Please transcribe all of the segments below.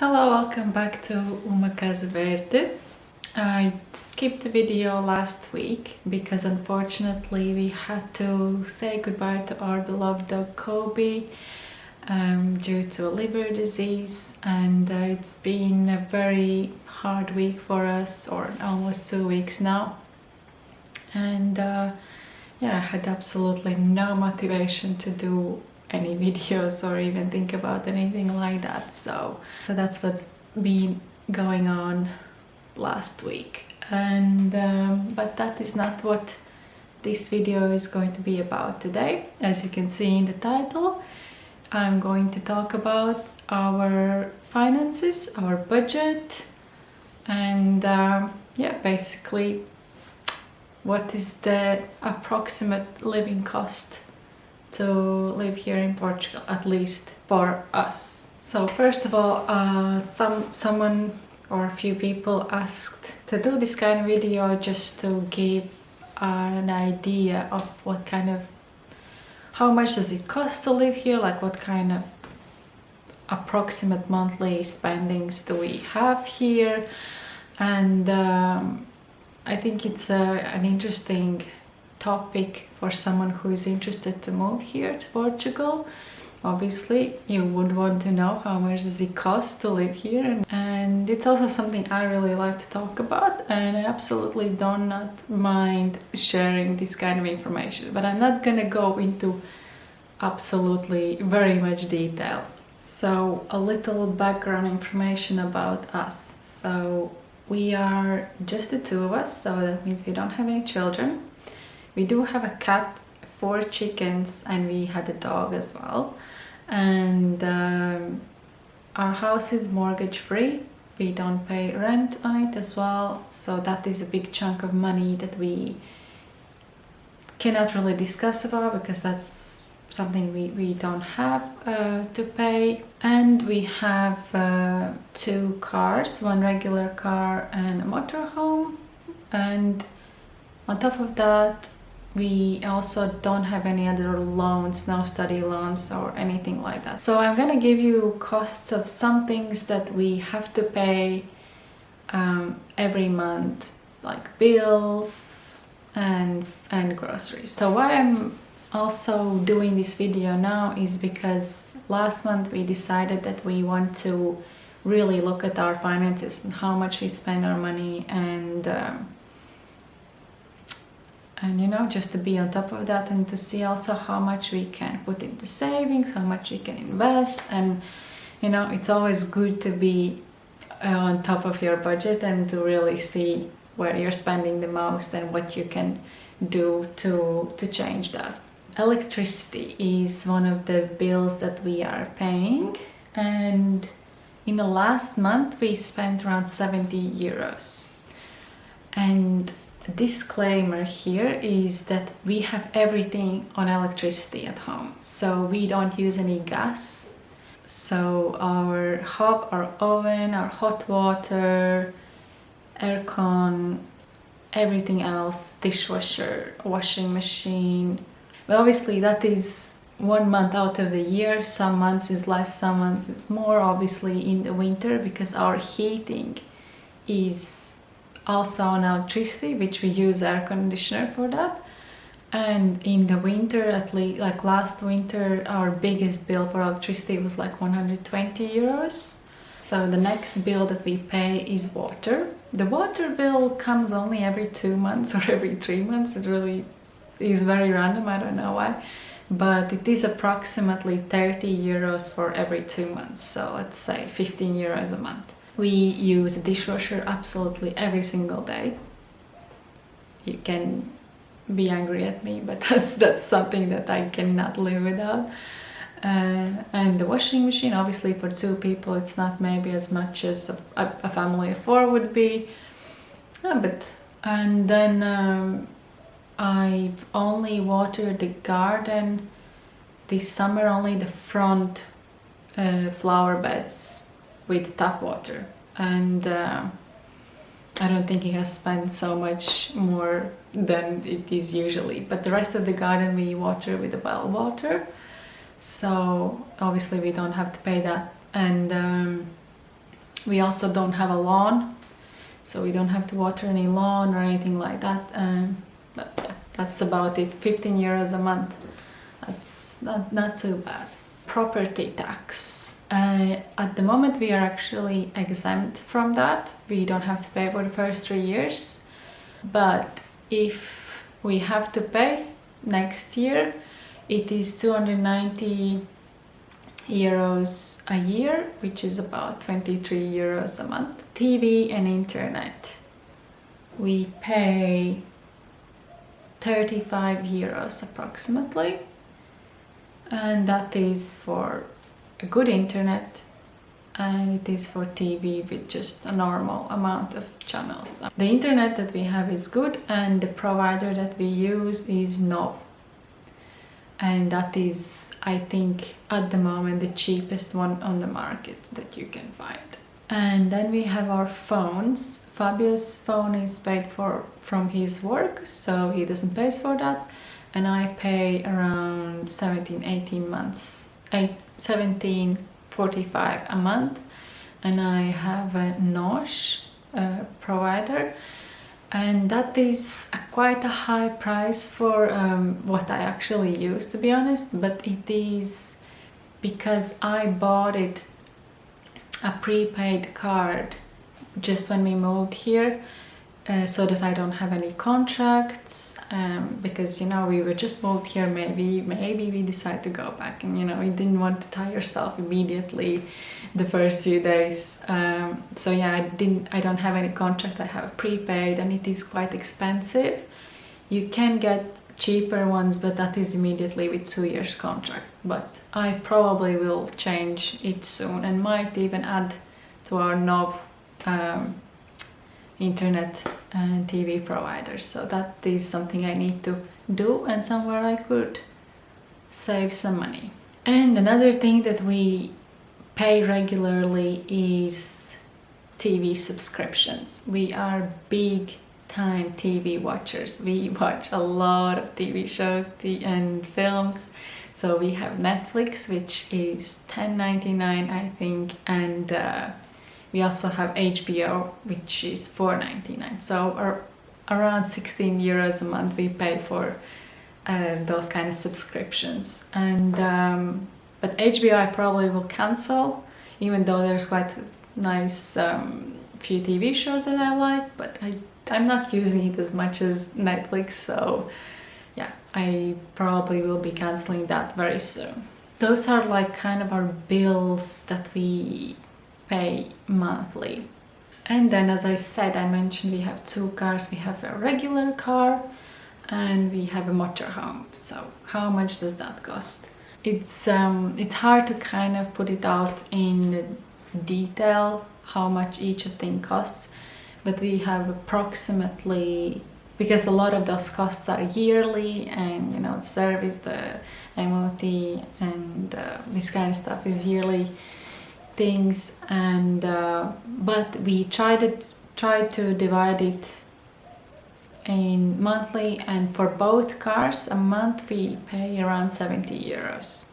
Hello, welcome back to Uma Casa Verde. I skipped the video last week because unfortunately we had to say goodbye to our beloved dog Kobe due to a liver disease, and it's been a very hard week for us, or almost 2 weeks now. And yeah, I had absolutely no motivation to do any videos or even think about anything like that. So that's what's been going on last week. And but that is not what this video is going to be about today. As you can see in the title, I'm going to talk about our finances, our budget, and yeah, basically what is the approximate living cost to live here in Portugal, at least for us. So first of all, someone or a few people asked to do this kind of video just to give an idea of what kind of, how much does it cost to live here, like what kind of approximate monthly spendings do we have here. And I think it's an interesting topic for someone who is interested to move here to Portugal. Obviously, you would want to know how much does it cost to live here, and it's also something I really like to talk about, and I absolutely do not mind sharing this kind of information, but I'm not gonna go into absolutely very much detail. So a little background information about us. So we are just the two of us, so that means we don't have any children. We do have a cat, 4 chickens, and we had a dog as well. And our house is mortgage free. We don't pay rent on it as well, so that is a big chunk of money that we cannot really discuss about because that's something we don't have to pay. And we have 2 cars, 1 regular car and a motorhome. And on top of that, we also don't have any other loans, no study loans or anything like that. So I'm gonna give you costs of some things that we have to pay every month, like bills and groceries. So why I'm also doing this video now is because last month we decided that we want to really look at our finances and how much we spend our money, and you know, just to be on top of that, and to see also how much we can put into savings, how much we can invest. And you know, it's always good to be on top of your budget and to really see where you're spending the most and what you can do to change that. Electricity is one of the bills that we are paying, and in the last month we spent around 70 euros. And a disclaimer here is that we have everything on electricity at home, so we don't use any gas. So our hob, our oven, our hot water, aircon, everything else, dishwasher, washing machine. But obviously that is 1 month out of the year. Some months is less, some months it's more, obviously in the winter, because our heating is also on electricity, which we use air conditioner for that. And in the winter, at least like last winter, our biggest bill for electricity was like 120 euros. So the next bill that we pay is water. The water bill comes only every 2 months or every 3 months. It really is very random, I don't know why, but it is approximately 30 euros for every 2 months. So let's say 15 euros a month. We use a dishwasher absolutely every single day. You can be angry at me, but that's something that I cannot live without. And the washing machine, obviously for 2 people, it's not maybe as much as a family of 4 would be. And then I've only watered the garden this summer, only the front flower beds with tap water, and I don't think it has spent so much more than it is usually, but the rest of the garden we water with the well water, so obviously we don't have to pay that. And We also don't have a lawn, so we don't have to water any lawn or anything like that. But yeah, that's about it. 15 euros a month. That's not too bad. Property tax. At the moment we are actually exempt from that. We don't have to pay for the first 3 years. But if we have to pay next year, it is 290 euros a year, which is about 23 euros a month. TV and internet. We pay 35 euros approximately. And that is for a good internet, and it is for TV with just a normal amount of channels. The internet that we have is good, and the provider that we use is Nov. And that is, I think, at the moment the cheapest one on the market that you can find. And then we have our phones. Fabio's phone is paid for from his work, so he doesn't pay for that. And I pay around 17-18 months, 17.45 a month. And I have a NOS provider, and that is quite a high price for what I actually use, to be honest. But it is because I bought it a prepaid card just when we moved here, so that I don't have any contracts, because you know, we were just moved here, maybe we decide to go back, and you know, we didn't want to tie yourself immediately the first few days. So yeah, I don't have any contract. I have prepaid, and it is quite expensive. You can get cheaper ones, but that is immediately with 2 years contract. But I probably will change it soon, and might even add to our Nov internet and TV providers. So that is something I need to do, and somewhere I could save some money. And another thing that we pay regularly is TV subscriptions. We are big time TV watchers. We watch a lot of TV shows and films. So we have Netflix, which is $10.99 I think, and we also have HBO, which is $4.99. So around 16 euros a month we pay for those kind of subscriptions. And but HBO I probably will cancel, even though there's quite nice few TV shows that I like, but I'm not using it as much as Netflix, so yeah, I probably will be canceling that very soon. Those are like kind of our bills that we pay monthly. And then, as I said, I mentioned we have 2 cars. We have a regular car and we have a motorhome. So how much does that cost? It's hard to kind of put it out in detail how much each of them costs, but we have approximately, because a lot of those costs are yearly, and you know, service, the MOT and this kind of stuff is yearly things, and but we try to divide it in monthly, and for both cars a month we pay around 70 euros.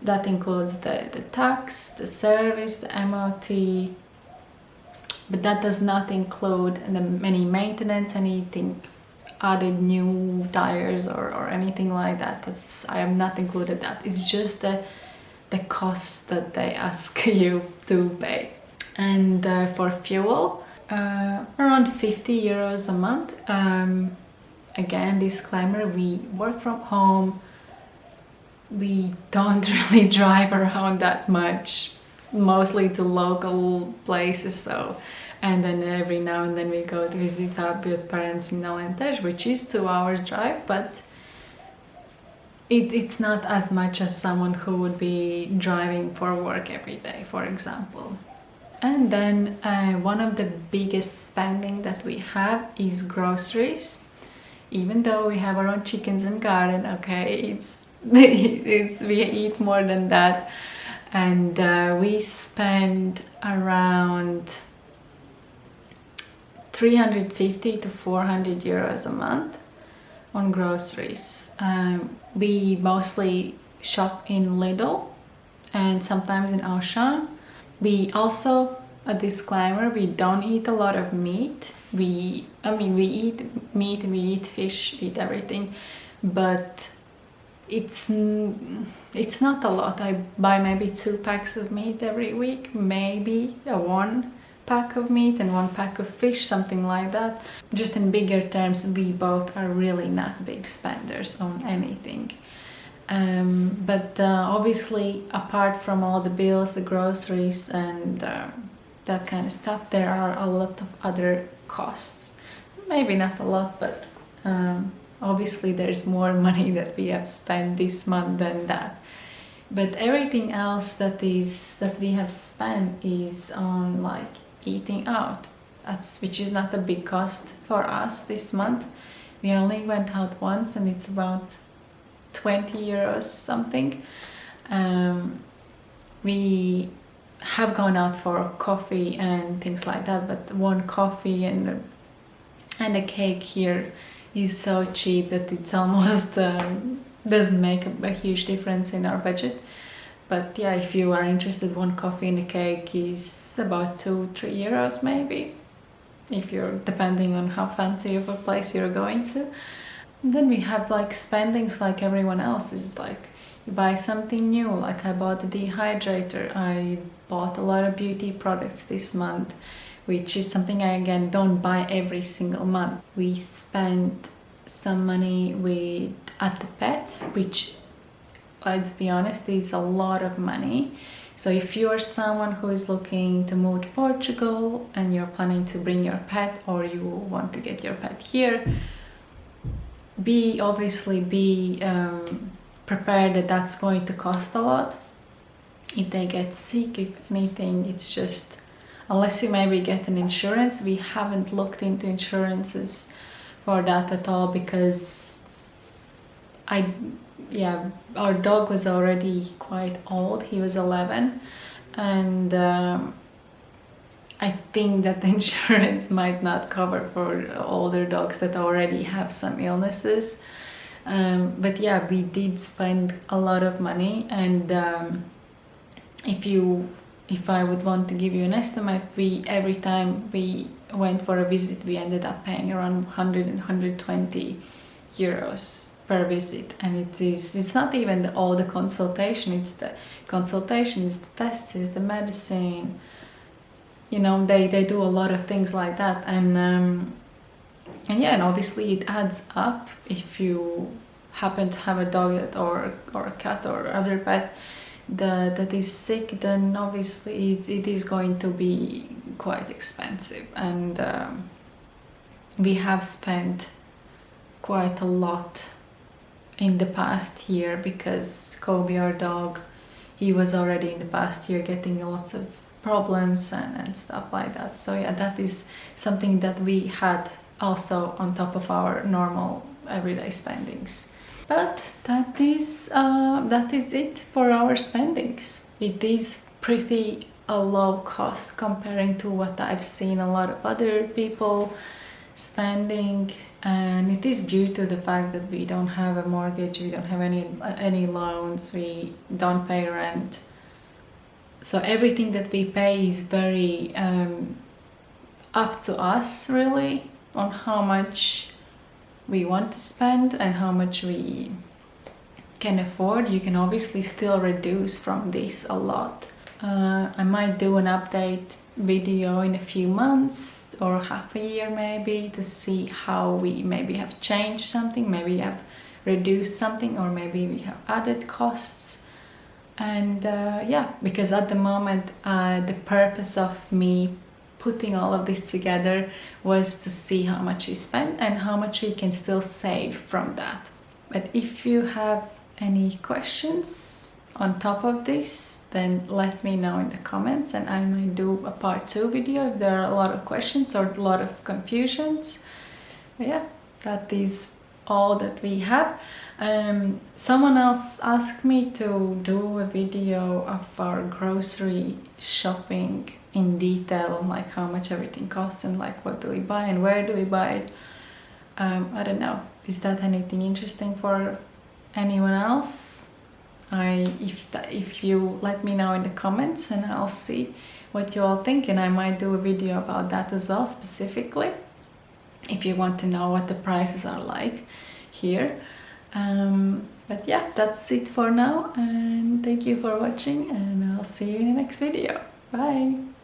That includes the tax, the service, the MOT, but that does not include any maintenance, anything added, new tires or anything like that. I have not included that. It's just the costs that they ask you to pay. And for fuel, around 50 euros a month. Again, disclaimer, we work from home. We don't really drive around that much, mostly to local places. So, and then every now and then we go to visit Fabio's parents in Alentejo, which is 2 hours drive, but it's not as much as someone who would be driving for work every day, for example. And then one of the biggest spending that we have is groceries. Even though we have our own chickens and garden, okay, we eat more than that, and we spend around 350 to 400 euros a month on groceries. We mostly shop in Lidl and sometimes in Auchan. We also a disclaimer, we don't eat a lot of meat. We eat meat, we eat fish, we eat everything, but it's not a lot. I buy maybe 2 packs of meat every week, maybe a 1 pack of meat and 1 pack of fish, something like that. Just in bigger terms, we both are really not big spenders on anything. But obviously, apart from all the bills, the groceries and that kind of stuff, there are a lot of other costs. Maybe not a lot, but obviously there's more money that we have spent this month than that. But everything else that we have spent is on like eating out. Which is not a big cost for us this month. We only went out once and it's about 20 euros something. We have gone out for coffee and things like that, but 1 coffee and a cake here is so cheap that it's almost doesn't make a huge difference in our budget. But yeah, if you are interested, 1 coffee and a cake is about 2-3 euros maybe, if you're depending on how fancy of a place you're going to. And then we have like spendings like everyone else. Is like you buy something new, like I bought a dehydrator. I bought a lot of beauty products this month, which is something I again don't buy every single month. We spent some money at the pets, which, let's be honest, is a lot of money. So if you're someone who is looking to move to Portugal and you're planning to bring your pet, or you want to get your pet here, be prepared that that's going to cost a lot. If they get sick, if anything, it's just, unless you maybe get an insurance. We haven't looked into insurances for that at all, because our dog was already quite old. He was 11, and I think that the insurance might not cover for older dogs that already have some illnesses. But yeah, we did spend a lot of money, and if I would want to give you an estimate, every time we went for a visit, we ended up paying around 100 and 120 euros per visit. And it's not even all the consultation, it's the tests, it's the medicine, they do a lot of things like that. And obviously it adds up. If you happen to have a dog or a cat or other pet that is sick, then obviously it is going to be quite expensive. And we have spent quite a lot in the past year, because Kobe, our dog, he was already in the past year getting lots of problems and stuff like that. So yeah, that is something that we had also on top of our normal everyday spendings. But that is it for our spendings. It is pretty a low cost comparing to what I've seen a lot of other people spending, and it is due to the fact that we don't have a mortgage, we don't have any loans, we don't pay rent. So everything that we pay is very up to us, really, on how much we want to spend and how much we can afford. You can obviously still reduce from this a lot. I might do an update video in a few months or half a year maybe, to see how we maybe have changed something, maybe have reduced something, or maybe we have added costs. And because at the moment the purpose of me putting all of this together was to see how much we spend and how much we can still save from that. But if you have any questions on top of this, then let me know in the comments, and I might do a part 2 video if there are a lot of questions or a lot of confusions. But yeah, that is all that we have. Someone else asked me to do a video of our grocery shopping in detail, on like how much everything costs and like what do we buy and where do we buy it. I don't know, is that anything interesting for anyone else? If you let me know in the comments, and I'll see what you all think, and I might do a video about that as well, specifically if you want to know what the prices are like here. But yeah, that's it for now, and thank you for watching, and I'll see you in the next video. Bye!